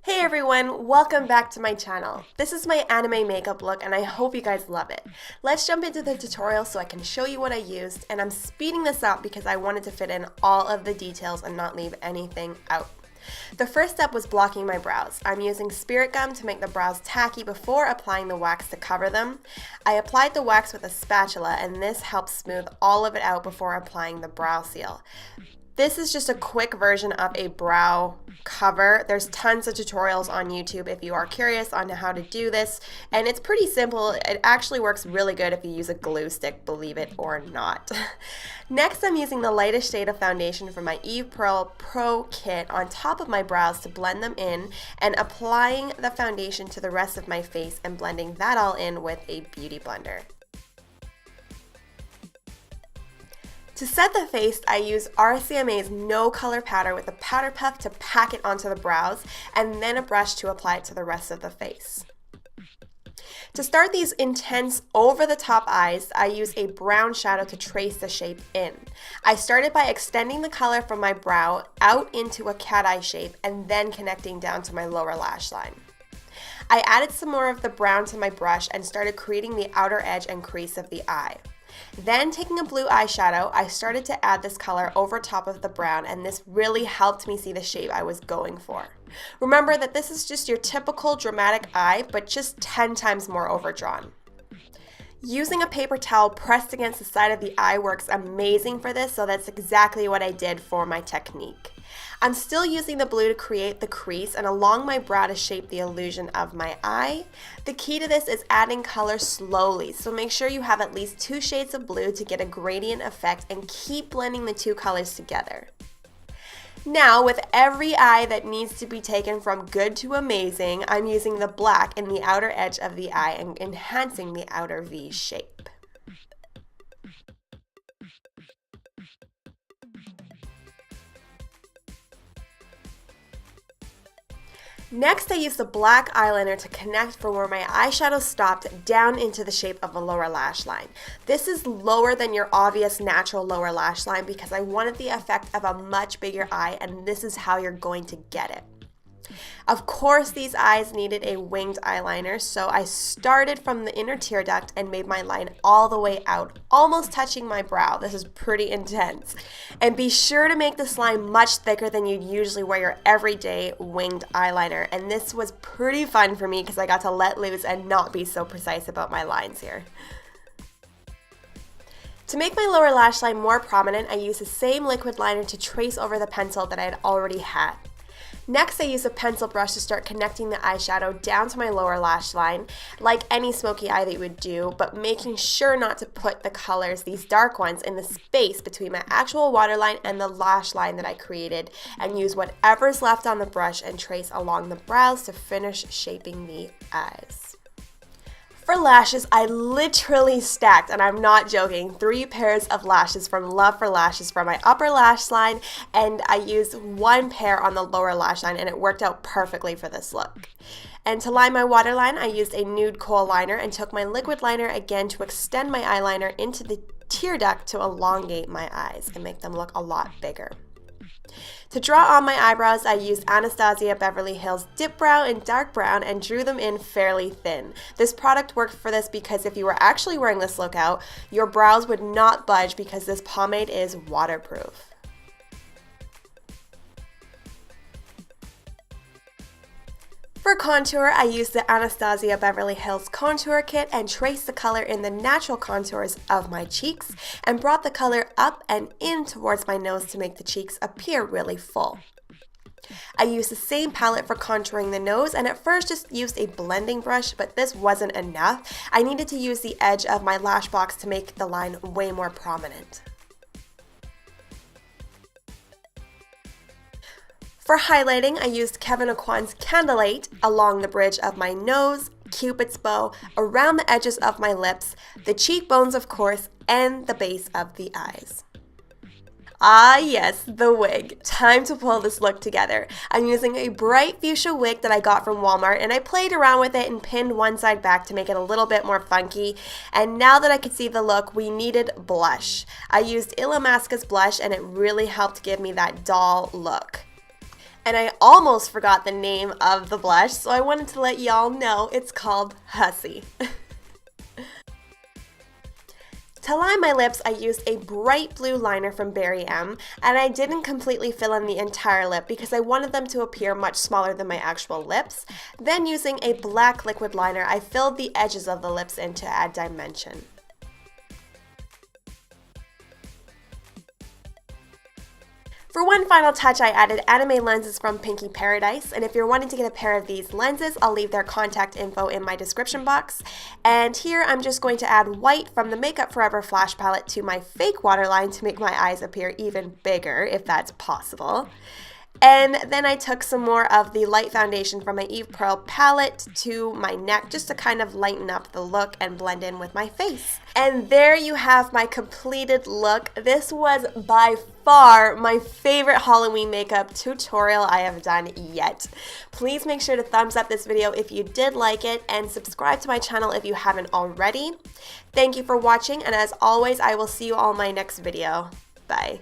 Hey everyone, welcome back to my channel. This is my anime makeup look and I hope you guys love it. Let's jump into the tutorial so I can show you what I used, and I'm speeding this up because I wanted to fit in all of the details and not leave anything out. The first step was blocking my brows. I'm using spirit gum to make the brows tacky before applying the wax to cover them. I applied the wax with a spatula and this helps smooth all of it out before applying the brow seal. This is just a quick version of a brow cover. There's tons of tutorials on YouTube if you are curious on how to do this, and it's pretty simple. It actually works really good if you use a glue stick, believe it or not. Next, I'm using the lightest shade of foundation from my Eyebrow Pro kit on top of my brows to blend them in, and applying the foundation to the rest of my face and blending that all in with a beauty blender. To set the face, I use RCMA's No Color Powder with a powder puff to pack it onto the brows, and then a brush to apply it to the rest of the face. To start these intense over-the-top eyes, I use a brown shadow to trace the shape in. I started by extending the color from my brow out into a cat eye shape and then connecting down to my lower lash line. I added some more of the brown to my brush and started creating the outer edge and crease of the eye. Then, taking a blue eyeshadow, I started to add this color over top of the brown, and this really helped me see the shape I was going for. Remember that this is just your typical dramatic eye, but just 10 times more overdrawn. Using a paper towel pressed against the side of the eye works amazing for this, so that's exactly what I did for my technique. I'm still using the blue to create the crease and along my brow to shape the illusion of my eye. The key to this is adding color slowly, so make sure you have at least 2 shades of blue to get a gradient effect and keep blending the 2 colors together. Now, with every eye that needs to be taken from good to amazing, I'm using the black in the outer edge of the eye and enhancing the outer V shape. Next, I used the black eyeliner to connect from where my eyeshadow stopped down into the shape of a lower lash line. This is lower than your obvious natural lower lash line because I wanted the effect of a much bigger eye, and this is how you're going to get it. Of course, these eyes needed a winged eyeliner, so I started from the inner tear duct and made my line all the way out, almost touching my brow. This is pretty intense. And be sure to make this line much thicker than you'd usually wear your everyday winged eyeliner. And this was pretty fun for me because I got to let loose and not be so precise about my lines here. To make my lower lash line more prominent, I used the same liquid liner to trace over the pencil that I had already had. Next, I use a pencil brush to start connecting the eyeshadow down to my lower lash line, like any smoky eye that you would do, but making sure not to put the colors, these dark ones, in the space between my actual waterline and the lash line that I created, and use whatever's left on the brush and trace along the brows to finish shaping the eyes. For lashes, I literally stacked, and I'm not joking, 3 pairs of lashes from Love for Lashes from my upper lash line, and I used 1 pair on the lower lash line, and it worked out perfectly for this look. And to line my waterline, I used a Nude Kohl liner and took my liquid liner again to extend my eyeliner into the tear duct to elongate my eyes and make them look a lot bigger. To draw on my eyebrows, I used Anastasia Beverly Hills Dipbrow in dark brown and drew them in fairly thin. This product worked for this because if you were actually wearing this look out, your brows would not budge because this pomade is waterproof. For contour, I used the Anastasia Beverly Hills Contour Kit and traced the color in the natural contours of my cheeks and brought the color up and in towards my nose to make the cheeks appear really full. I used the same palette for contouring the nose and at first just used a blending brush, but this wasn't enough. I needed to use the edge of my lash box to make the line way more prominent. For highlighting, I used Kevyn's Candlelight along the bridge of my nose, Cupid's bow, around the edges of my lips, the cheekbones of course, and the base of the eyes. Ah yes, the wig. Time to pull this look together. I'm using a bright fuchsia wig that I got from Walmart, and I played around with it and pinned one side back to make it a little bit more funky. And now that I could see the look, we needed blush. I used Illamasqua's blush and it really helped give me that doll look. And I almost forgot the name of the blush, so I wanted to let y'all know it's called Hussy. To line my lips, I used a bright blue liner from Berry M, and I didn't completely fill in the entire lip because I wanted them to appear much smaller than my actual lips. Then using a black liquid liner, I filled the edges of the lips in to add dimension. For one final touch, I added anime lenses from Pinky Paradise, and if you're wanting to get a pair of these lenses, I'll leave their contact info in my description box. And here I'm just going to add white from the Makeup Forever Flash palette to my fake waterline to make my eyes appear even bigger, if that's possible. And then I took some more of the light foundation from my Eyebrow palette to my neck just to kind of lighten up the look and blend in with my face. And there you have my completed look. This was by far my favorite Halloween makeup tutorial I have done yet. Please make sure to thumbs up this video if you did like it and subscribe to my channel if you haven't already. Thank you for watching, and as always, I will see you all in my next video. Bye.